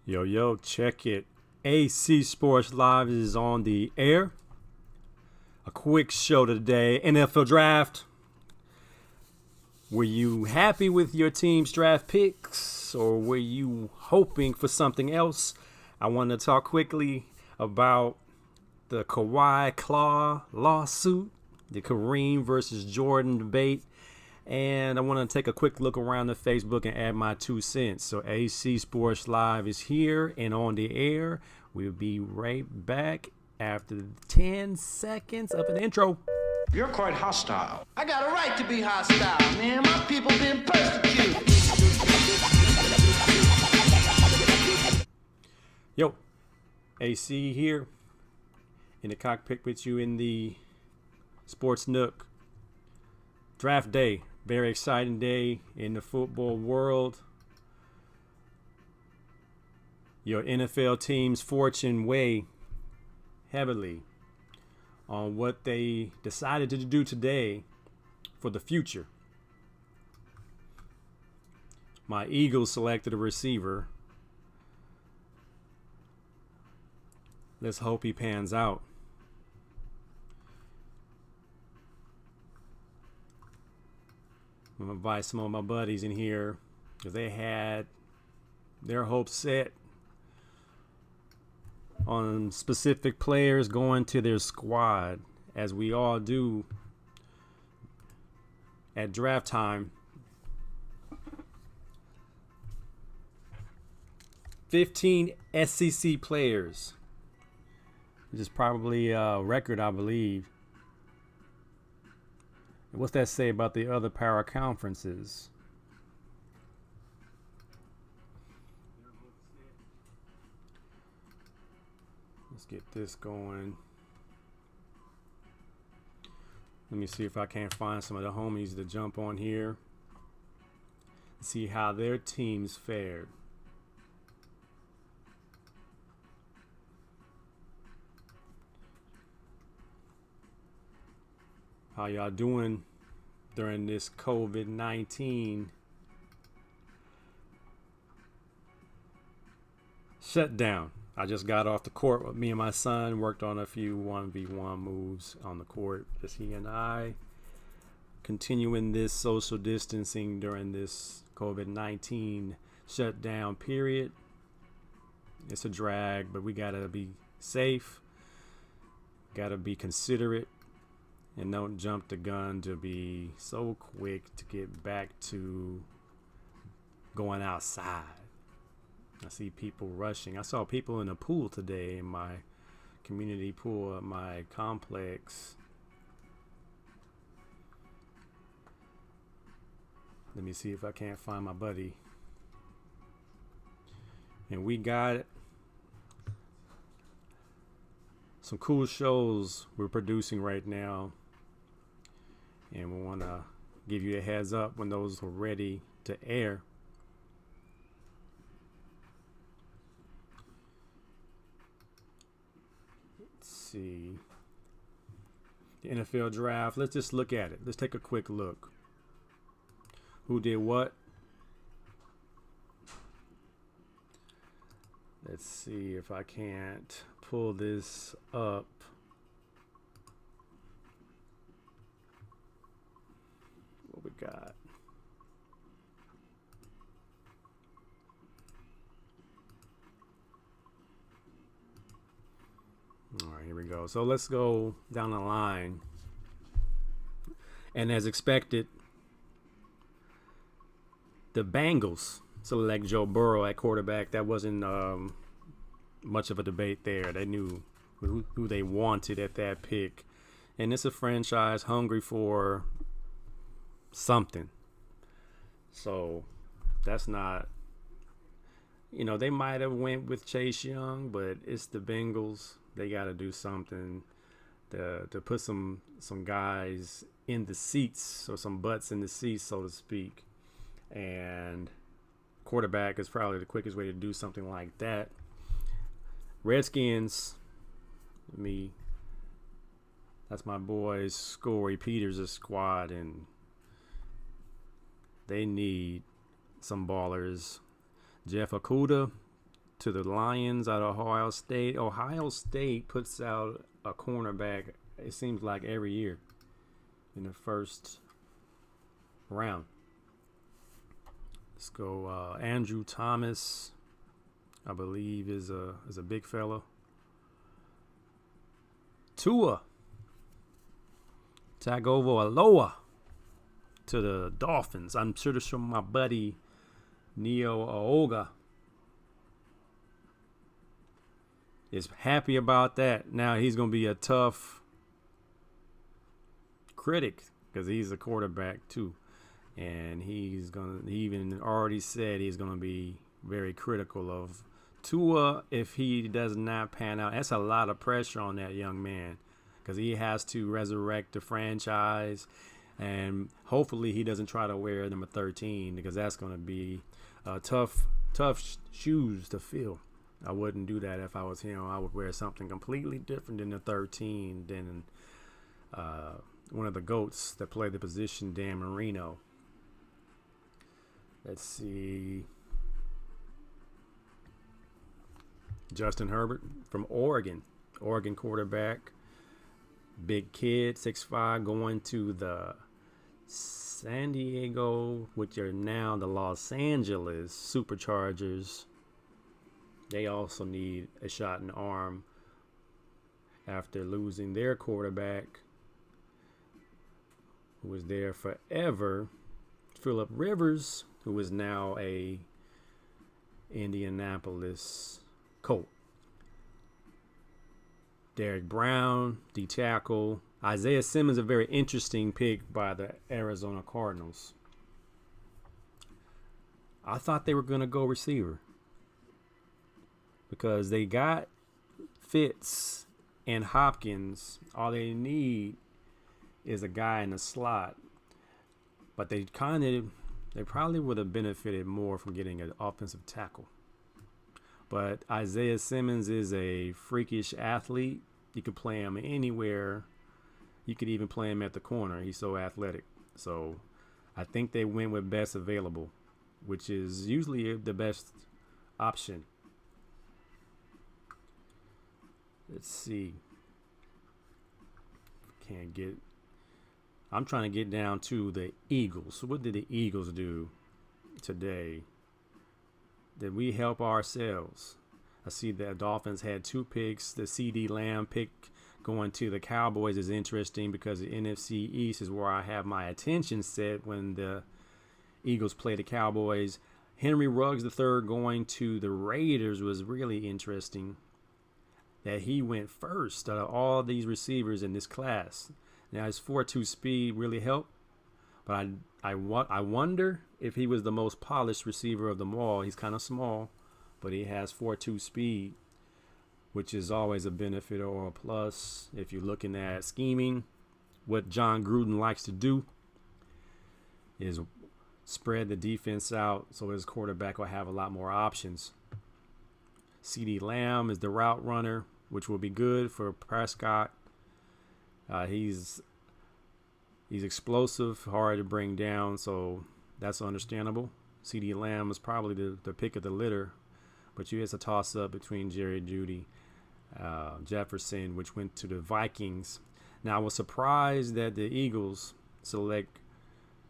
Yo, check it. AC Sports Live is on the air. A quick show today. NFL Draft. Were you happy with your team's draft picks or were you hoping for something else? I want to talk quickly about the Kawhi Claw lawsuit, the Kareem versus Jordan debate. And I want to take a quick look around the Facebook and add my 2 cents. So AC Sports Live is here and on the air. We'll be right back after 10 seconds of an intro. You're quite hostile. I got a right to be hostile, man. My people been persecuted. Yo, AC here in the cockpit with you in the Sports Nook. Draft day. Very exciting day in the football world. Your NFL team's fortune weigh heavily on what they decided to do today for the future. My Eagles selected a receiver. Let's hope he pans out. I'm going to invite some of my buddies in here because they had their hopes set on specific players going to their squad, as we all do at draft time. 15 SEC players, which is probably a record, I believe. What's that say about the other power conferences? Let's get this going. Let me see if I can't find some of the homies to jump on here. See how their teams fared. How y'all doing during this COVID-19 shutdown? I just got off the court with me and my son, worked on a few 1v1 moves on the court. Just he and I continuing this social distancing during this COVID-19 shutdown period. It's a drag, but we gotta be safe, gotta be considerate. And don't jump the gun to be so quick to get back to going outside. I see people rushing. I saw people in a pool today in my community pool at my complex. Let me see if I can't find my buddy. And we got some cool shows we're producing right now. And we want to give you a heads up when those are ready to air. Let's see. The NFL draft. Let's just look at it. Let's take a quick look. Who did what? Let's see if I can't pull this up. What we got? All right, here we go. So let's go down the line. And as expected, the Bengals select Joe Burrow at quarterback. That wasn't much of a debate there. They knew who they wanted at that pick. And it's a franchise hungry for something. So that's not, they might have went with Chase Young, but it's the Bengals. They got to do something to put some guys in the seats, or some butts in the seats, so to speak. And quarterback is probably the quickest way to do something like that. Redskins, that's my boys, Corey Peters' squad, and they need some ballers. Jeff Okudah to the Lions out of Ohio State. Ohio State puts out a cornerback, it seems like every year in the first round. Let's go. Andrew Thomas, I believe, is a big fella. Tua Tagovailoa to the Dolphins. I'm sure this from my buddy Neo Aoga is happy about that. Now he's going to be a tough critic because he's a quarterback too. And he even already said he's going to be very critical of Tua if he does not pan out. That's a lot of pressure on that young man because he has to resurrect the franchise. And hopefully he doesn't try to wear number 13 because that's going to be tough shoes to fill. I wouldn't do that if I was him. I would wear something completely different than the 13 than one of the GOATs that play the position, Dan Marino. Let's see. Justin Herbert from Oregon quarterback. Big kid, 6'5", going to the San Diego, which are now the Los Angeles Superchargers. They also need a shot in the arm after losing their quarterback, who was there forever, Phillip Rivers, who is now a Indianapolis Colt. Derek Brown, D tackle. Isaiah Simmons, a very interesting pick by the Arizona Cardinals. I thought they were going to go receiver because they got Fitz and Hopkins. All they need is a guy in the slot. But they probably would have benefited more from getting an offensive tackle. But Isaiah Simmons is a freakish athlete. You could play him anywhere. You could even play him at the corner. He's so athletic. So I think they went with best available, which is usually the best option. Let's see. I'm trying to get down to the Eagles. So what did the Eagles do today? Did we help ourselves? I see that Dolphins had 2 picks. The CD Lamb pick going to the Cowboys is interesting because the NFC East is where I have my attention set when the Eagles play the Cowboys. Henry Ruggs III going to the Raiders was really interesting that he went first out of all these receivers in this class. Now his 4.2 speed really helped, but I wonder if he was the most polished receiver of them all. He's kind of small, but he has 4.2 speed, which is always a benefit or a plus if you're looking at scheming. What John Gruden likes to do is spread the defense out so his quarterback will have a lot more options. CD Lamb is the route runner, which will be good for Prescott. He's explosive, hard to bring down, so that's understandable. CD Lamb is probably the pick of the litter, but you have a toss-up between Jerry Jeudy, Jefferson, which went to the Vikings. Now, I was surprised that the Eagles selected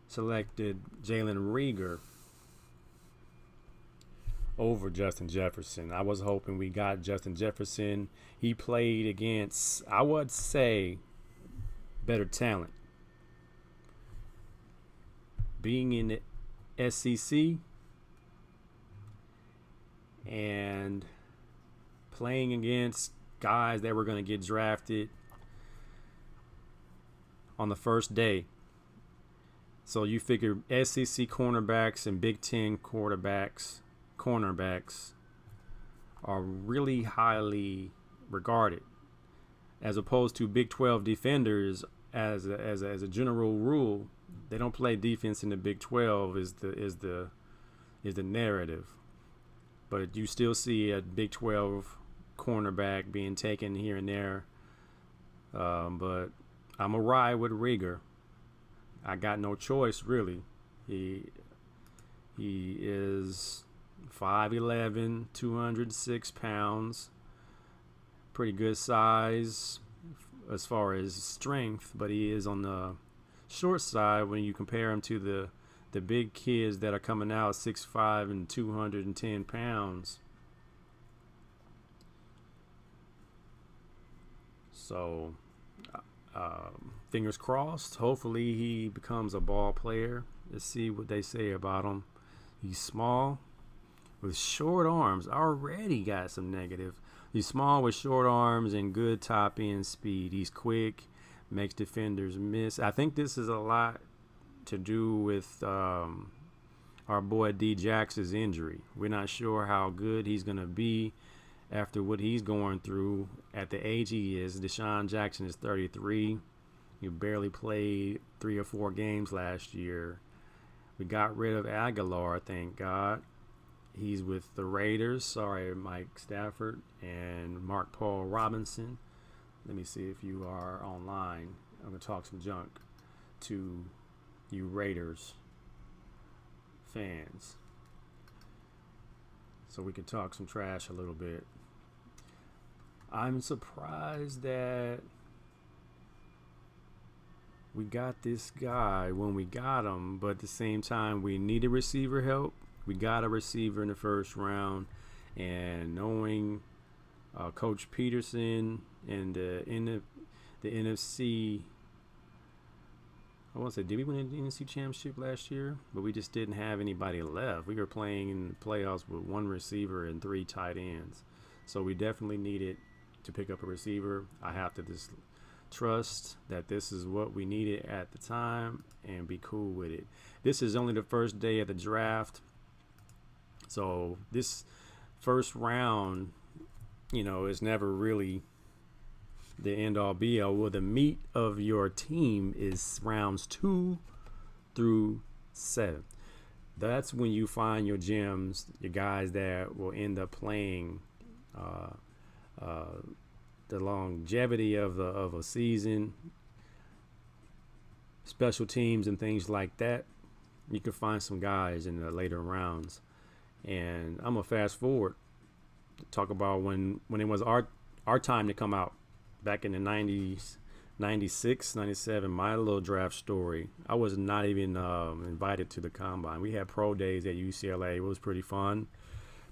Jalen Reagor over Justin Jefferson. I was hoping we got Justin Jefferson. He played against, I would say, better talent. Being in the SEC and playing against guys that were going to get drafted on the first day. So you figure SEC cornerbacks and Big Ten cornerbacks are really highly regarded, as opposed to Big 12 defenders. As a general rule, they don't play defense in the Big 12 is the narrative. But you still see a Big 12 cornerback being taken here and there. But I'm a ride with Reagor. I got no choice, really. He is 5'11", 206 pounds. Pretty good size as far as strength, but he is on the short side when you compare him to the big kids that are coming out 6'5" and 210 pounds. So, fingers crossed. Hopefully he becomes a ball player. Let's see what they say about him. He's small with short arms. Already got some negative. He's small with short arms and good top end speed. He's quick, makes defenders miss. I think this is a lot to do with our boy D Jax's injury. We're not sure how good he's going to be after what he's going through at the age he is. Deshaun Jackson is 33. He barely played 3 or 4 games last year. We got rid of Aguilar, thank God. He's with the Raiders. Sorry, Mike Stafford and Mark Paul Robinson. Let me see if you are online. I'm going to talk some junk to you Raiders fans, so we can talk some trash a little bit. I'm surprised that we got this guy when we got him, but at the same time, we needed receiver help. We got a receiver in the first round, and knowing Coach Peterson and the NFC, I want to say, did we win the NFC Championship last year? But we just didn't have anybody left. We were playing in the playoffs with 1 receiver and 3 tight ends. So we definitely needed to pick up a receiver. I have to just trust that this is what we needed at the time and be cool with it. This is only the first day of the draft. So this first round, is never really the end all be all. Well, the meat of your team is rounds 2 through 7. That's when you find your gems, your guys that will end up playing the longevity of a season, special teams and things like that. You can find some guys in the later rounds. And I'm gonna fast forward to talk about when it was our time to come out back in the 90s, 96, 97, my little draft story. I was not even invited to the combine. We had pro days at UCLA. It was pretty fun,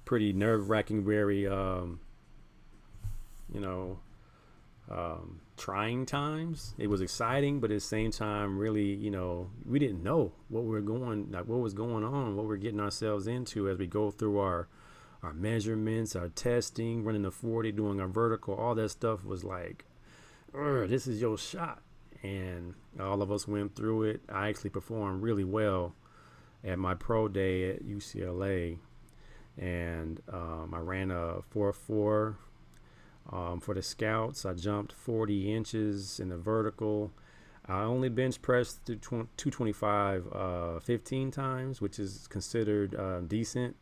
pretty nerve-wracking, very trying times. It was exciting, but at the same time, really, we didn't know what was going on, what we're getting ourselves into as we go through our measurements, our testing, running the 40, doing our vertical. All that stuff was like, this is your shot. And all of us went through it. I actually performed really well at my pro day at UCLA. And I ran a 4.4 for the scouts. I jumped 40 inches in the vertical. I only bench pressed to 225 15 times, which is considered decent.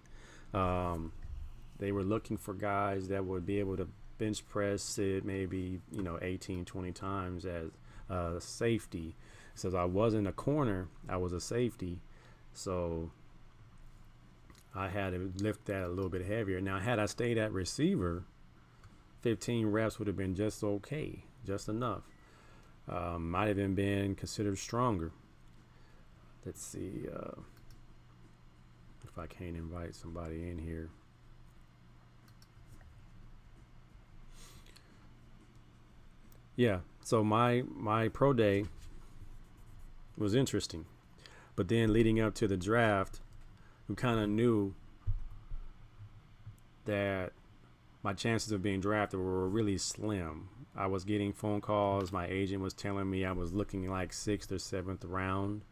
They were looking for guys that would be able to bench press it maybe 18, 20 times as safety. So I wasn't a corner, I was a safety. So I had to lift that a little bit heavier. Now, had I stayed at receiver, 15 reps would have been just okay, just enough. Might have even been considered stronger. Let's see if I can't invite somebody in here. Yeah, so my pro day was interesting. But then leading up to the draft, we kind of knew that my chances of being drafted were really slim. I was getting phone calls. My agent was telling me I was looking like 6th or 7th round,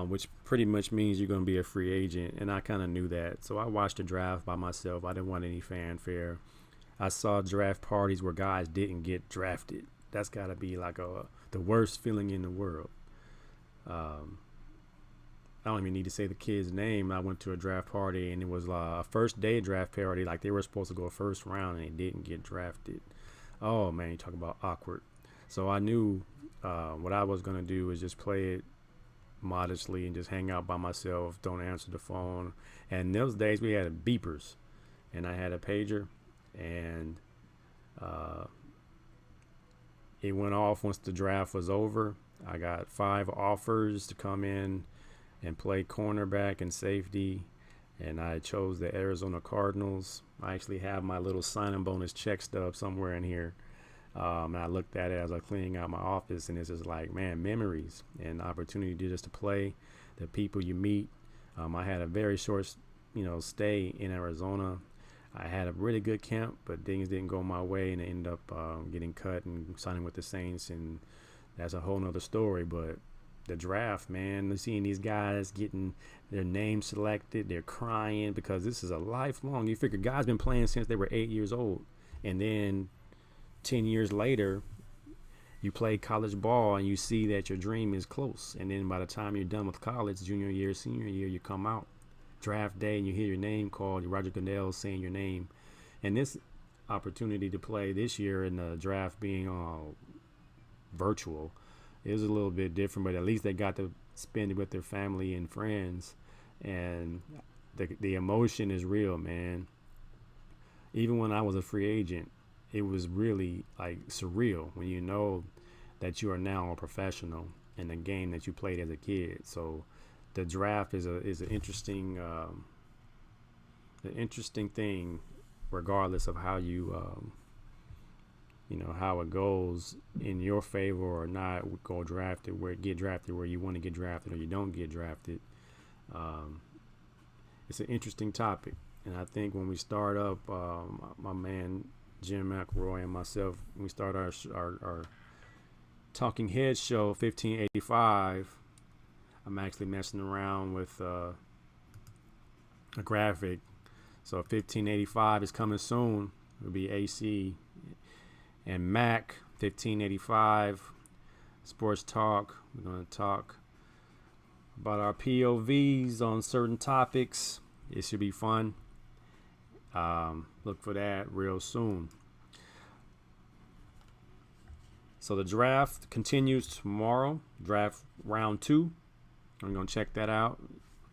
which pretty much means you're going to be a free agent. And I kind of knew that. So I watched the draft by myself. I didn't want any fanfare. I saw draft parties where guys didn't get drafted. That's got to be like the worst feeling in the world. I don't even need to say the kid's name. I went to a draft party and it was a first day draft party. Like they were supposed to go first round and they didn't get drafted. Oh man, you talk about awkward. So I knew what I was going to do was just play it modestly and just hang out by myself, don't answer the phone. And those days we had beepers, and I had a pager, and it went off once the draft was over. I got 5 offers to come in and play cornerback and safety, and I chose the Arizona Cardinals. I actually have my little signing bonus check stub somewhere in here. And I looked at it as I was cleaning out my office, and it's just like, man, memories and opportunity just to play, the people you meet. I had a very short, stay in Arizona. I had a really good camp, but things didn't go my way, and I ended up getting cut and signing with the Saints, and that's a whole nother story. But the draft, man, seeing these guys getting their names selected, they're crying because this is a lifelong. You figure guys been playing since they were 8 years old, and then 10 years later, you play college ball and you see that your dream is close. And then by the time you're done with college, junior year, senior year, you come out. Draft day and you hear your name called, Roger Goodell saying your name. And this opportunity to play this year in the draft being virtual is a little bit different, but at least they got to spend it with their family and friends. And the emotion is real, man. Even when I was a free agent, it was really like surreal when you know that you are now a professional in the game that you played as a kid. So the draft is an interesting thing, regardless of how you how it goes in your favor or not. Get drafted where you want to get drafted, or you don't get drafted. It's an interesting topic, and I think when we start up, my man Jim McElroy and myself, we start our Talking Head show 1585. I'm actually messing around with a graphic. So 1585 is coming soon. It'll be AC and Mac. 1585 Sports Talk. We're going to talk about our POVs on certain topics. It should be fun. Look for that real soon. So the draft continues tomorrow. Draft round 2. I'm gonna check that out.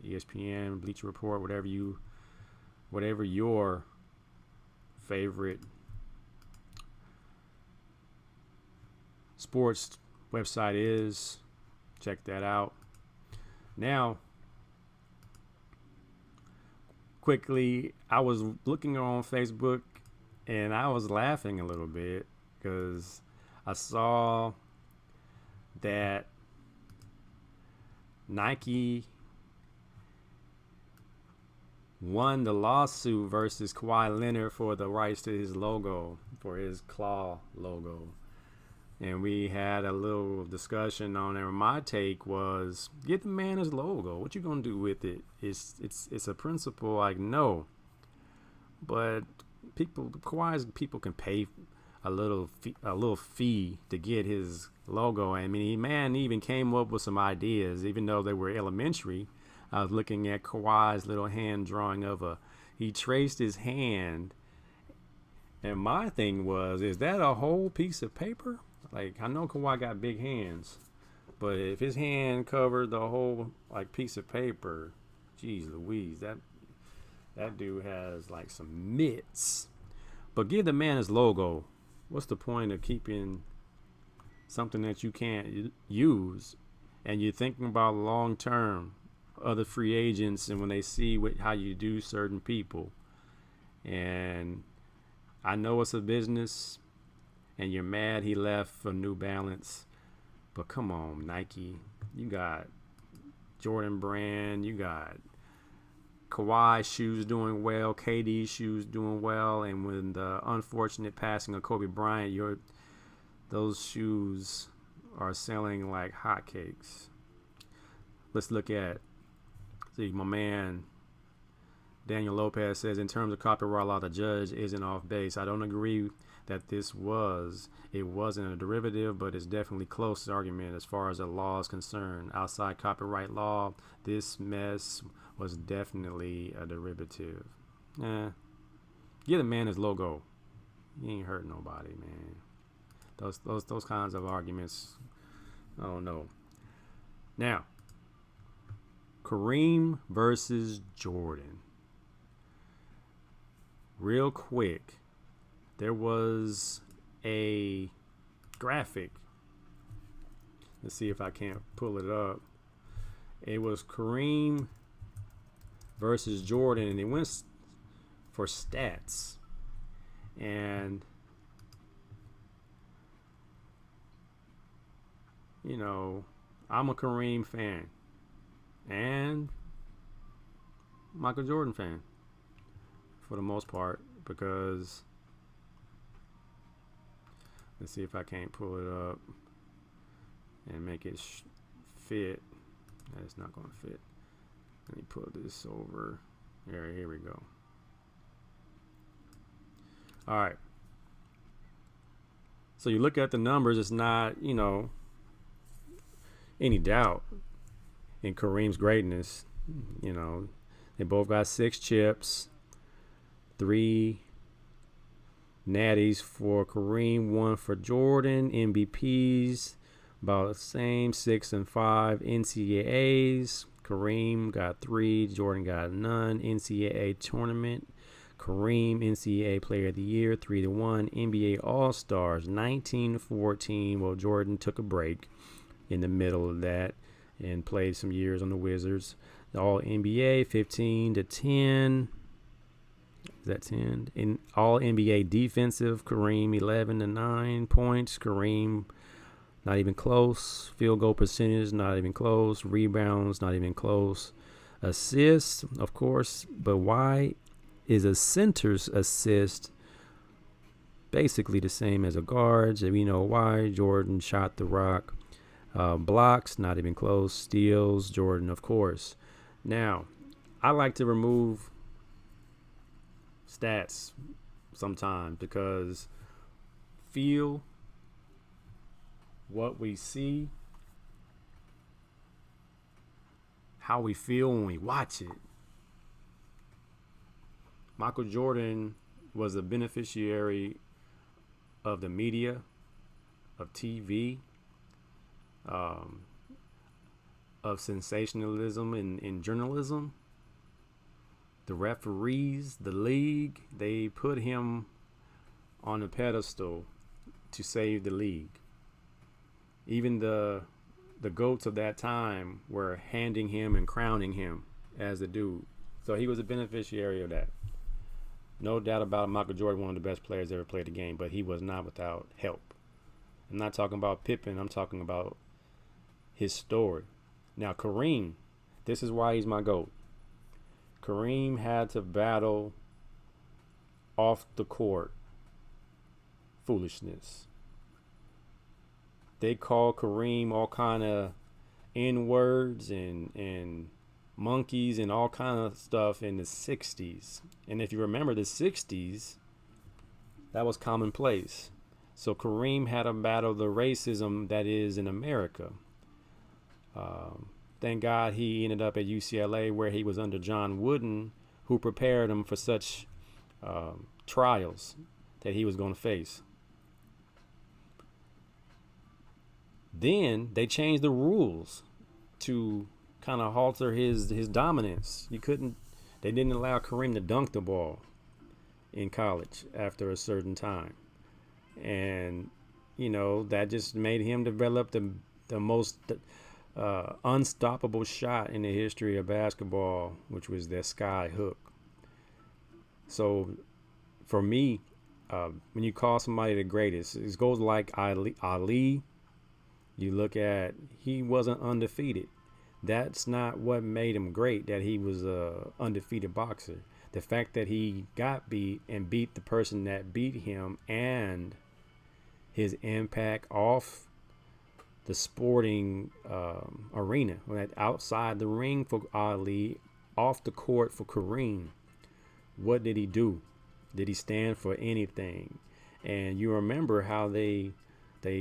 ESPN, Bleacher Report, whatever your favorite sports website is. Check that out. Now, quickly, I was looking on Facebook and I was laughing a little bit because I saw that Nike won the lawsuit versus Kawhi Leonard for the rights to his logo, for his claw logo. And we had a little discussion on it. My take was, get the man his logo. What you gonna do with it? It's a principle. Like, no, but Kawhi's people can pay a little fee to get his logo. I mean, man even came up with some ideas, even though they were elementary. I was looking at Kawhi's little hand drawing he traced his hand, and my thing was, is that a whole piece of paper? Like, I know Kawhi got big hands, but if his hand covered the whole piece of paper, geez Louise, that dude has like some mitts. But give the man his logo. What's the point of keeping something that you can't use? And you're thinking about long term, other free agents, and when they see how you do certain people. And I know it's a business, and you're mad he left for New Balance, but come on, Nike. You got Jordan Brand, you got Kawhi shoes doing well, KD shoes doing well, and when the unfortunate passing of Kobe Bryant, those shoes are selling like hotcakes. Let's look at, my man Daniel Lopez says, in terms of copyright law, the judge isn't off base. I don't agree that it wasn't a derivative, but it's definitely close argument as far as the law is concerned. Outside copyright law, this mess was definitely a derivative. Give the man his logo. He ain't hurt nobody, man. Those kinds of arguments, I don't know. Now, Kareem versus Jordan. Real quick, there was a graphic. Let's see if I can't pull it up. It was Kareem versus Jordan, and it went for stats. And, you know, I'm a Kareem fan and Michael Jordan fan for the most part, because let's see if I can't pull it up and make it fit. That's not going to fit. Let me put this over. Here we go. All right. So you look at the numbers, it's not, you know, any doubt in Kareem's greatness. You know, they both got 6 chips, 3 natties for Kareem, 1 for Jordan. MVPs about the same, 6 and 5. NCAAs, Kareem got 3, Jordan got none. NCAA tournament, Kareem NCAA Player of the Year, 3-1. NBA All-Stars, 19-14. Well, Jordan took a break in the middle of that and played some years on the Wizards. The All NBA, 15-10. Is that 10? In All NBA defensive, Kareem 11-9 points. Kareem not even close. Field goal percentage, not even close. Rebounds, not even close. Assists, of course. But why is a center's assist basically the same as a guard's? And we know why. Jordan shot the rock. Blocks, not even close. Steals, Jordan, of course. Now, I like to remove stats sometimes because feel what we see, how we feel when we watch it. Michael Jordan was a beneficiary of the media, of TV, of sensationalism in journalism. The referees, the league, they put him on a pedestal to save the league. Even the GOATs of that time were handing him and crowning him as a dude. So he was a beneficiary of that. No doubt about it, Michael Jordan, one of the best players ever played the game, but he was not without help. I'm not talking about Pippen. I'm talking about his story. Now, Kareem, this is why he's my GOAT. Kareem had to battle off the court foolishness. They call Kareem all kind of N-words and monkeys and all kind of stuff in the 60s. And if you remember the 60s, that was commonplace. So Kareem had to battle the racism that is in America. Thank God he ended up at UCLA, where he was under John Wooden, who prepared him for such trials that he was going to face. Then they changed the rules to kind of halter his dominance. They didn't allow Kareem to dunk the ball in college after a certain time. And, you know, that just made him develop the most unstoppable shot in the history of basketball, which was that sky hook. So for me, when you call somebody the greatest, it goes like Ali. You look at, he wasn't undefeated. That's not what made him great, that he was a undefeated boxer. The fact that he got beat and beat the person that beat him, and his impact off the sporting arena, outside the ring for Ali, off the court for Kareem. What did he do? Did he stand for anything? And you remember how they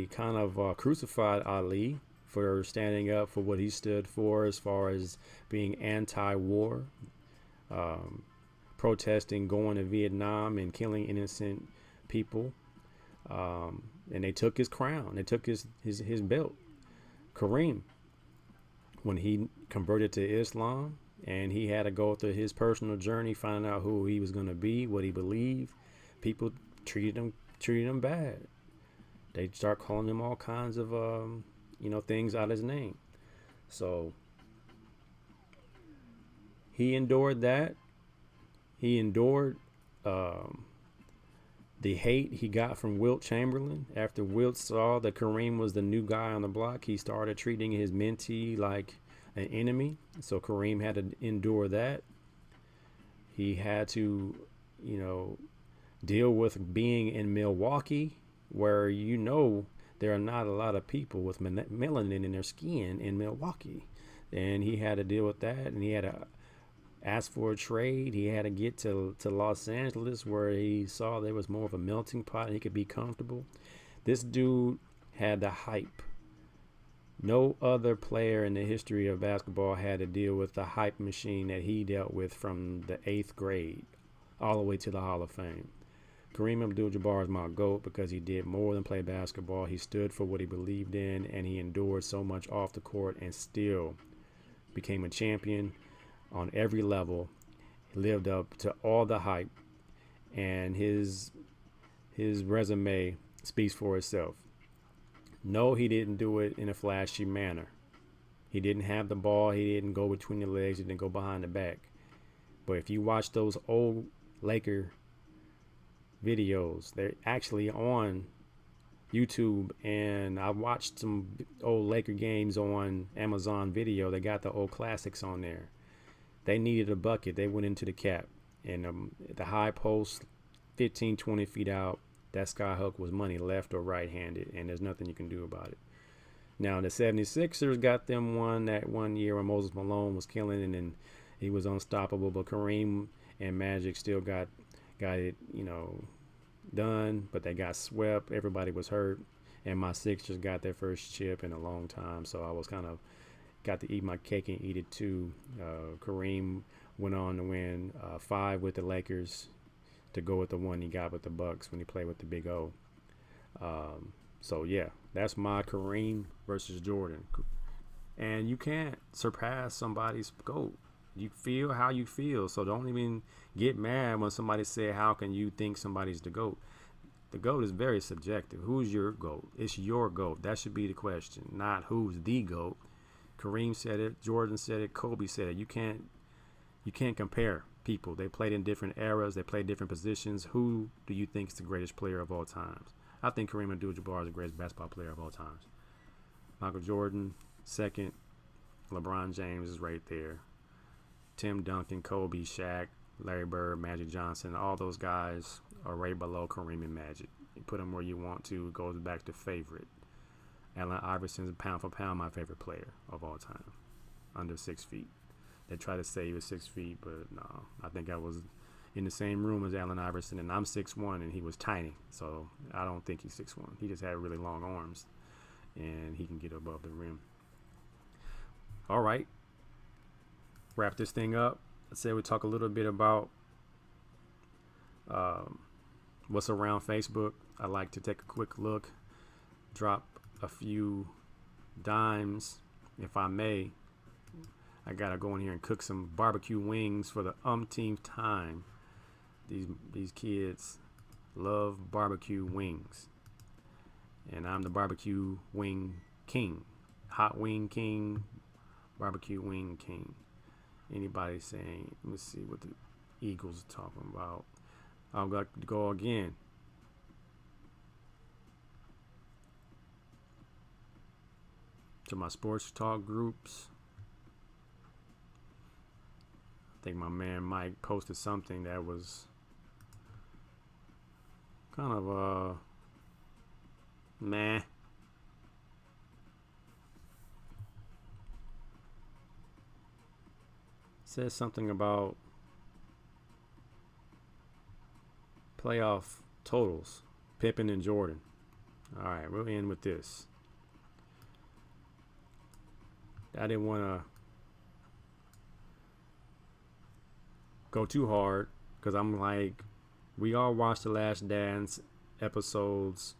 kind of crucified Ali for standing up for what he stood for, as far as being anti-war, protesting going to Vietnam and killing innocent people. And they took his crown. They took his belt. Kareem when he converted to Islam and he had to go through his personal journey, finding out who he was going to be, what he believed, people treated him bad. They start calling him all kinds of things out of his name. So he endured that. He endured the hate he got from Wilt Chamberlain. After Wilt saw that Kareem was the new guy on the block, he started treating his mentee like an enemy. So Kareem had to endure that. He had to, deal with being in Milwaukee, where there are not a lot of people with melanin in their skin in Milwaukee. And he had to deal with that, and he had to ask for a trade. He had to get to Los Angeles, where he saw there was more of a melting pot and he could be comfortable. This dude had the hype. No other player in the history of basketball had to deal with the hype machine that he dealt with from the 8th grade all the way to the Hall of Fame. Kareem Abdul-Jabbar is my GOAT because he did more than play basketball. He stood for what he believed in, and he endured so much off the court and still became a champion on every level. He lived up to all the hype, and his resume speaks for itself. No, he didn't do it in a flashy manner. He didn't have the ball. He didn't go between the legs. He didn't go behind the back. But if you watch those old Laker videos, they're actually on YouTube, and I watched some old Laker games on Amazon Video. They got the old classics on there. They needed a bucket. They went into the cap, and the high post, 15, 20 feet out, that sky hook was money, left or right-handed, and there's nothing you can do about it. Now, the 76ers got them that one year when Moses Malone was killing, and then he was unstoppable, but Kareem and Magic still got it, done, but they got swept. Everybody was hurt, and my Sixers got their first chip in a long time, so I was kind of got to eat my cake and eat it too. Kareem went on to win 5 with the Lakers to go with the one he got with the Bucks when he played with the Big O. So yeah, that's my Kareem versus Jordan. And you can't surpass somebody's GOAT. You feel how you feel, so don't even get mad when somebody say, how can you think somebody's the GOAT? The GOAT is very subjective. Who's your GOAT? It's your GOAT. That should be the question, not who's the GOAT. Kareem said it, Jordan said it, Kobe said it. You can't compare people. They played in different eras. They played different positions. Who do you think is the greatest player of all times? I think Kareem Abdul-Jabbar is the greatest basketball player of all times. Michael Jordan, second. LeBron James is right there. Tim Duncan, Kobe, Shaq, Larry Bird, Magic Johnson, all those guys are right below Kareem and Magic. You put them where you want to. It goes back to favorite. Allen Iverson's pound for pound my favorite player of all time. Under 6 feet. They try to say he was 6 feet, but no. I think I was in the same room as Allen Iverson, and I'm 6'1", and he was tiny. So I don't think he's 6'1". He just had really long arms, and he can get above the rim. All right. Wrap this thing up. Let's say we talk a little bit about what's around Facebook. I like to take a quick look, drop a few dimes, if I may. I gotta go in here and cook some barbecue wings for the umpteenth time. These kids love barbecue wings, and I'm the barbecue wing king, hot wing king, barbecue wing king. Anybody saying, let me see what the Eagles are talking about. I'll go again. To my sports talk groups. I think my man Mike posted something that was kind of meh. Says something about playoff totals, Pippen and Jordan. All right, we'll end with this. I didn't want to go too hard because I'm like, we all watched The Last Dance episodes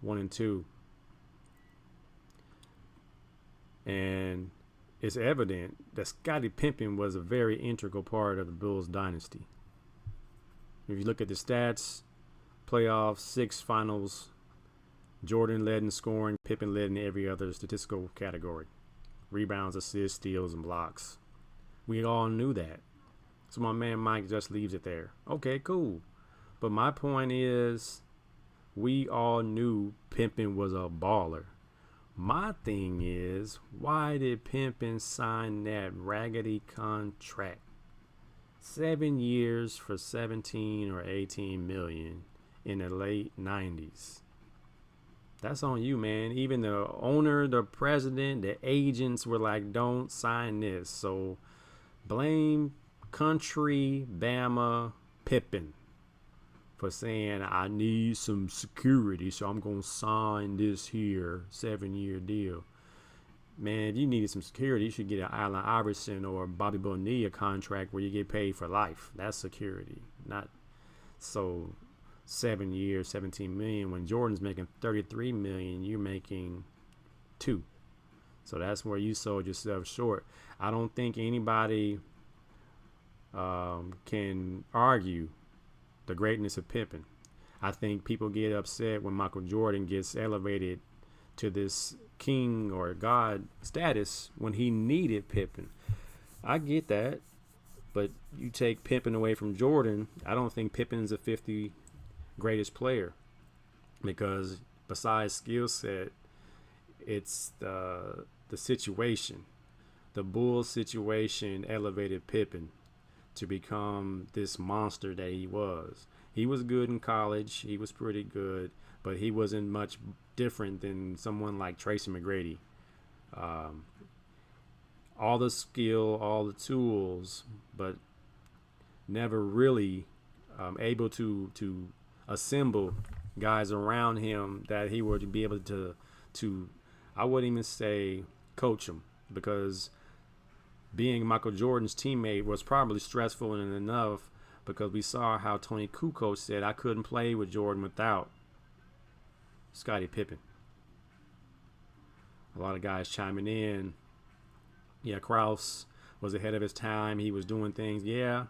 1 and 2. And it's evident that Scottie Pippen was a very integral part of the Bulls dynasty. If you look at the stats, playoffs, 6 finals, Jordan led in scoring, Pippen led in every other statistical category. Rebounds, assists, steals, and blocks. We all knew that. So my man Mike just leaves it there. Okay, cool. But my point is, we all knew Pippen was a baller. My thing is, why did Pippen sign that raggedy contract? 7 years for 17 or 18 million in the late 90s. That's on you, man. Even the owner, the president, the agents were like, don't sign this. So blame country Bama Pippen for saying, I need some security, so I'm going to sign this here 7-year deal. Man, if you needed some security, you should get an Allen Iverson or Bobby Bonilla contract where you get paid for life. That's security. Not so 7 years, 17 million. When Jordan's making 33 million, you're making 2. So that's where you sold yourself short. I don't think anybody can argue the greatness of Pippen. I think people get upset when Michael Jordan gets elevated to this king or god status when he needed Pippen. I get that, but you take Pippen away from Jordan, I don't think Pippen's the 50 greatest player, because besides skill set, it's the situation. The Bulls situation elevated Pippen to become this monster that he was. He was good in college. He was pretty good, but he wasn't much different than someone like Tracy McGrady. All the skill, all the tools, but never really able to assemble guys around him that he would be able to I wouldn't even say coach him, because being Michael Jordan's teammate was probably stressful enough, because we saw how Tony Kukoc said, I couldn't play with Jordan without Scottie Pippen. A lot of guys chiming in. Yeah, Krause was ahead of his time. He was doing things. Yeah,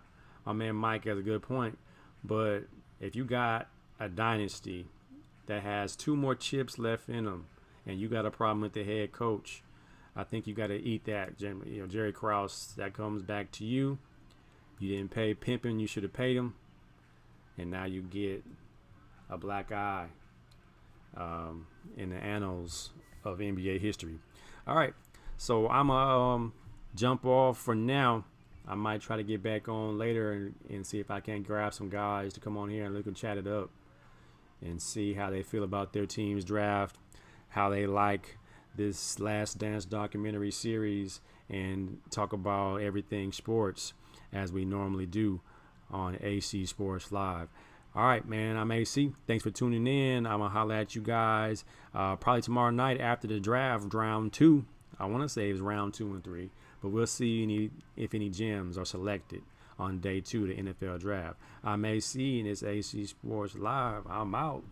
my man Mike has a good point. But if you got a dynasty that has 2 more chips left in them, and you got a problem with the head coach, I think you got to eat that. Jerry Krause, that comes back to you. You didn't pay Pippen, you should have paid him, and now you get a black eye in the annals of NBA history. All right, so I'm gonna jump off for now. I might try to get back on later and see if I can grab some guys to come on here and we can chat it up and see how they feel about their team's draft, how they like this Last Dance documentary series, and talk about everything sports as we normally do on AC Sports Live. All right, man, I'm AC. Thanks for tuning in. I'm going to holler at you guys probably tomorrow night after the draft, round 2. I want to say it was round 2 and 3, but we'll see if any gems are selected on day 2 of the NFL draft. I'm AC, and it's AC Sports Live. I'm out.